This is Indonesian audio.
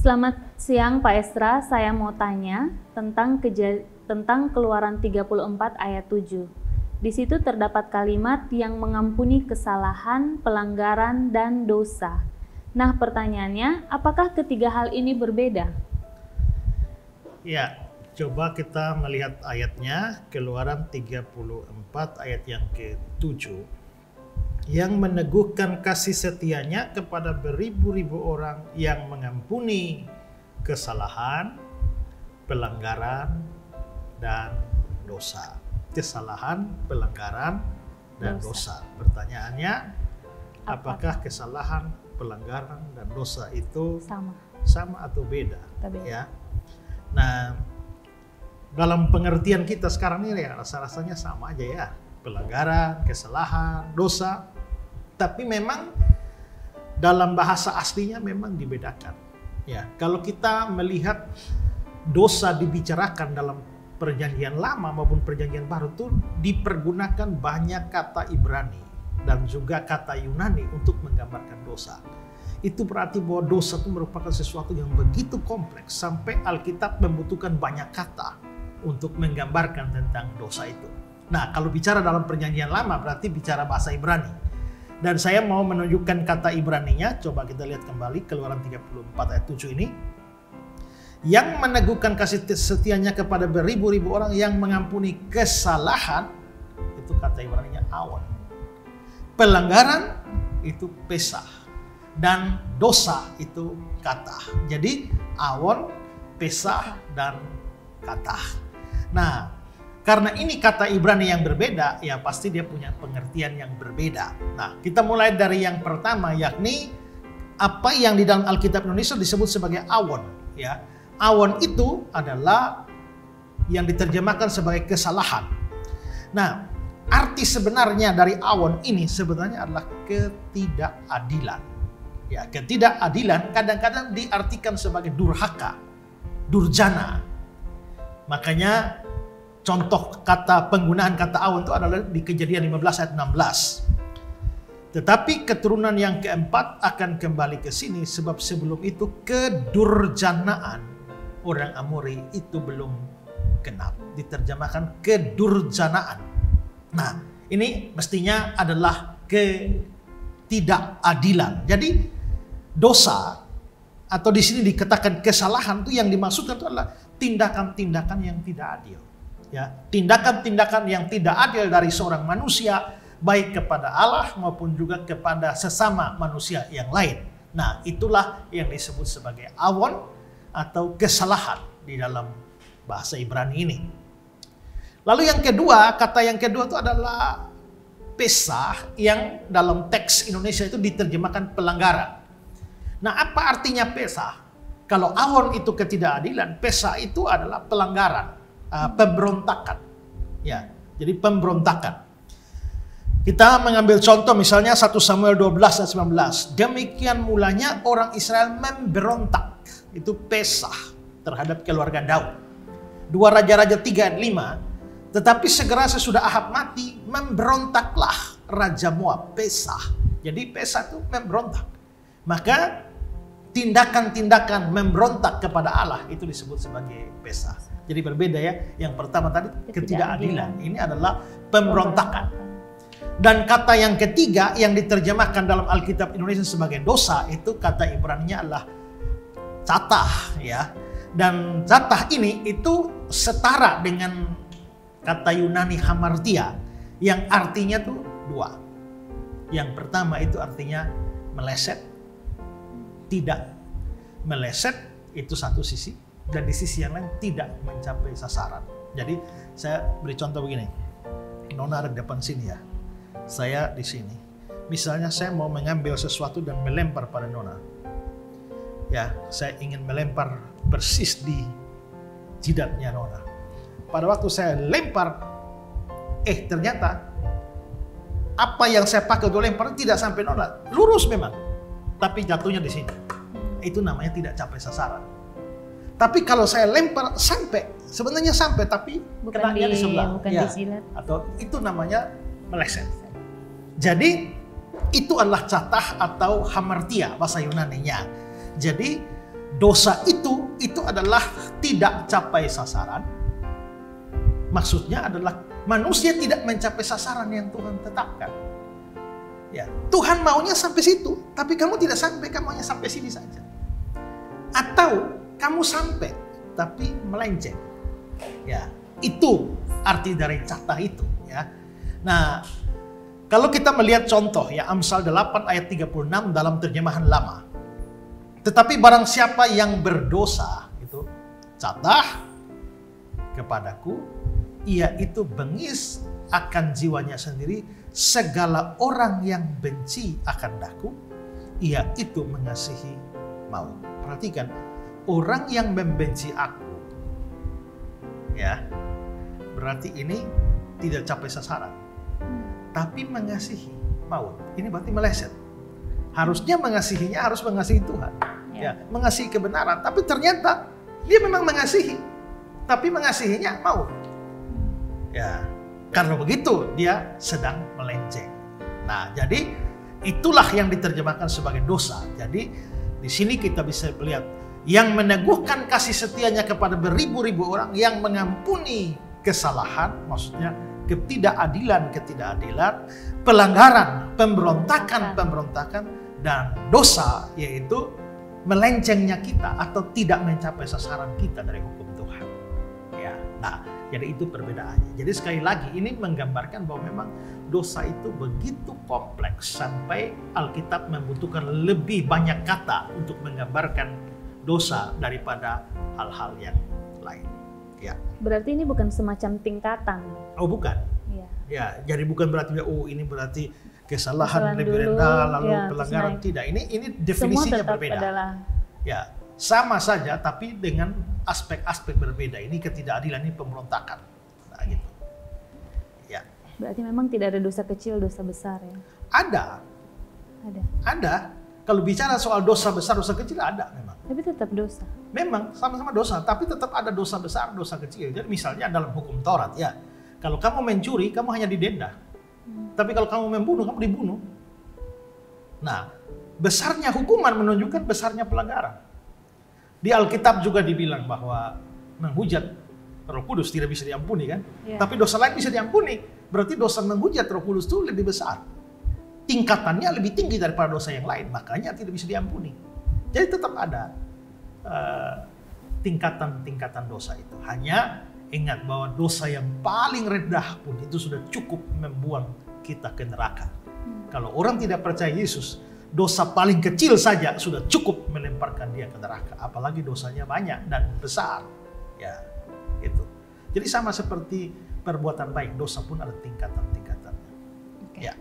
Selamat siang Pak Esra, saya mau tanya tentang Keluaran 34 ayat 7. Di situ terdapat kalimat yang mengampuni kesalahan, pelanggaran, dan dosa. Nah, pertanyaannya, apakah ketiga hal ini berbeda? Ya, coba kita melihat ayatnya, Keluaran 34 ayat yang ke-7. Yang meneguhkan kasih setianya kepada beribu-ribu orang yang mengampuni kesalahan, pelanggaran, dan dosa. Kesalahan, pelanggaran, dan dosa. Pertanyaannya, apakah kesalahan, pelanggaran, dan dosa itu sama atau beda? Ya. Nah, dalam pengertian kita sekarang ini ya rasa-rasanya sama aja ya. Pelanggaran, kesalahan, dosa. Tapi memang dalam bahasa aslinya memang dibedakan. Ya, kalau kita melihat dosa dibicarakan dalam Perjanjian Lama maupun Perjanjian Baru itu dipergunakan banyak kata Ibrani dan juga kata Yunani untuk menggambarkan dosa. Itu berarti bahwa dosa itu merupakan sesuatu yang begitu kompleks sampai Alkitab membutuhkan banyak kata untuk menggambarkan tentang dosa itu. Nah, kalau bicara dalam Perjanjian Lama berarti bicara bahasa Ibrani. Dan saya mau menunjukkan kata Ibraninya, coba kita lihat kembali Keluaran 34 ayat 7 ini. Yang meneguhkan kasih setianya kepada beribu-ribu orang yang mengampuni kesalahan, itu kata Ibraninya awon. Pelanggaran itu pesah. Dan dosa itu kata. Jadi awon, pesah, dan kata. Nah, karena ini kata Ibrani yang berbeda, ya pasti dia punya pengertian yang berbeda. Nah, kita mulai dari yang pertama, yakni apa yang di dalam Alkitab Indonesia disebut sebagai awon. Ya, awon itu adalah yang diterjemahkan sebagai kesalahan. Nah, arti sebenarnya dari awon ini sebenarnya adalah ketidakadilan. Ya, ketidakadilan kadang-kadang diartikan sebagai durhaka, durjana. Makanya contoh penggunaan kata awon itu adalah di Kejadian 15 ayat 16. Tetapi keturunan yang keempat akan kembali ke sini sebab sebelum itu kedurjanaan orang Amori itu belum genap. Diterjemahkan kedurjanaan. Nah, ini mestinya adalah ketidakadilan. Jadi dosa atau di sini dikatakan kesalahan itu yang dimaksudkan itu adalah tindakan-tindakan yang tidak adil. Ya, tindakan-tindakan yang tidak adil dari seorang manusia baik kepada Allah maupun juga kepada sesama manusia yang lain. Nah, itulah yang disebut sebagai awon atau kesalahan di dalam bahasa Ibrani ini. Lalu yang kedua, kata yang kedua itu adalah pesah yang dalam teks Indonesia itu diterjemahkan pelanggaran. Nah, apa artinya pesah? Kalau awon itu ketidakadilan, pesah itu adalah pelanggaran. Pemberontakan, ya, jadi pemberontakan. Kita mengambil contoh misalnya 1 Samuel 12 dan 19. Demikian mulanya orang Israel memberontak, itu pesah terhadap keluarga Daud. 2 Raja-Raja 3 ayat 5. Tetapi segera sesudah Ahab mati, memberontaklah Raja Moab, pesah. Jadi pesah itu memberontak. Maka tindakan-tindakan memberontak kepada Allah itu disebut sebagai pesah. Jadi berbeda ya. Yang pertama tadi ketidakadilan. Ini adalah pemberontakan. Dan kata yang ketiga yang diterjemahkan dalam Alkitab Indonesia sebagai dosa itu kata Ibraninya adalah catah ya. Dan catah ini itu setara dengan kata Yunani hamartia yang artinya tuh dua. Yang pertama itu artinya meleset. Tidak meleset itu satu sisi. Dan di sisi yang lain tidak mencapai sasaran. Jadi saya beri contoh begini. Nona ada di depan sini ya. Saya di sini. Misalnya saya mau mengambil sesuatu dan melempar pada Nona. Ya, saya ingin melempar persis di jidatnya Nona. Pada waktu saya lempar, ternyata apa yang saya pakai untuk lempar tidak sampai Nona. Lurus memang. Tapi jatuhnya di sini. Itu namanya tidak capai sasaran. Tapi kalau saya lempar sebenarnya sampai tapi kenanya di sebelah, ya, atau itu namanya meleset. Jadi itu adalah catah atau hamartia bahasa Yunaninya. Jadi dosa itu adalah tidak capai sasaran. Maksudnya adalah manusia tidak mencapai sasaran yang Tuhan tetapkan. Ya, Tuhan maunya sampai situ, tapi kamu tidak sampai, kamu hanya sampai sini saja. Atau kamu sampai, tapi melenceng. Ya, itu arti dari catat itu. Ya. Nah, kalau kita melihat contoh ya Amsal 8 ayat 36 dalam terjemahan lama. Tetapi barang siapa yang berdosa itu catah kepadaku, ia itu bengis akan jiwanya sendiri. Segala orang yang benci akan daku, ia itu mengasihi maut. Perhatikan, orang yang membenci aku, ya, berarti ini tidak capai sasaran, tapi mengasihi maut. Ini berarti meleset. Harusnya mengasihinya harus mengasihi Tuhan, ya, mengasihi kebenaran. Tapi ternyata dia memang mengasihi, tapi mengasihinya maut. Ya, karena begitu dia sedang melenceng. Nah, jadi itulah yang diterjemahkan sebagai dosa. Jadi di sini kita bisa melihat yang meneguhkan kasih setianya kepada beribu-ribu orang, yang mengampuni kesalahan, maksudnya ketidakadilan, pelanggaran, pemberontakan, dan dosa, yaitu melencengnya kita atau tidak mencapai sasaran kita dari hukum Tuhan. Ya, nah, jadi itu perbedaannya. Jadi sekali lagi ini menggambarkan bahwa memang dosa itu begitu kompleks sampai Alkitab membutuhkan lebih banyak kata untuk menggambarkan dosa daripada hal-hal yang lain. Ya. Berarti ini bukan semacam tingkatan. Oh, bukan. Ya. Ya, jadi bukan berarti ini berarti kesalahan lebih rendah lalu ya, pelanggaran tidak. Ini definisinya berbeda. Ya, sama saja tapi dengan aspek-aspek berbeda. Ini ketidakadilan, ini pemberontakan. Nah, gitu. Ya. Berarti memang tidak ada dosa kecil, dosa besar ya? Ada. Kalau bicara soal dosa besar, dosa kecil ada memang. Tapi tetap dosa. Memang sama-sama dosa, tapi tetap ada dosa besar, dosa kecil. Jadi misalnya dalam hukum Taurat ya, kalau kamu mencuri, kamu hanya didenda. Tapi kalau kamu membunuh, kamu dibunuh. Nah, besarnya hukuman menunjukkan besarnya pelanggaran. Di Alkitab juga dibilang bahwa menghujat Roh Kudus tidak bisa diampuni kan? Yeah. Tapi dosa lain bisa diampuni. Berarti dosa menghujat Roh Kudus itu lebih besar. Tingkatannya lebih tinggi daripada dosa yang lain. Makanya tidak bisa diampuni. Jadi tetap ada tingkatan-tingkatan dosa itu. Hanya ingat bahwa dosa yang paling rendah pun itu sudah cukup membuang kita ke neraka. Kalau orang tidak percaya Yesus, dosa paling kecil saja sudah cukup melemparkan dia ke neraka. Apalagi dosanya banyak dan besar. Ya, itu. Jadi sama seperti perbuatan baik, dosa pun ada tingkatan-tingkatannya. Okay. Ya.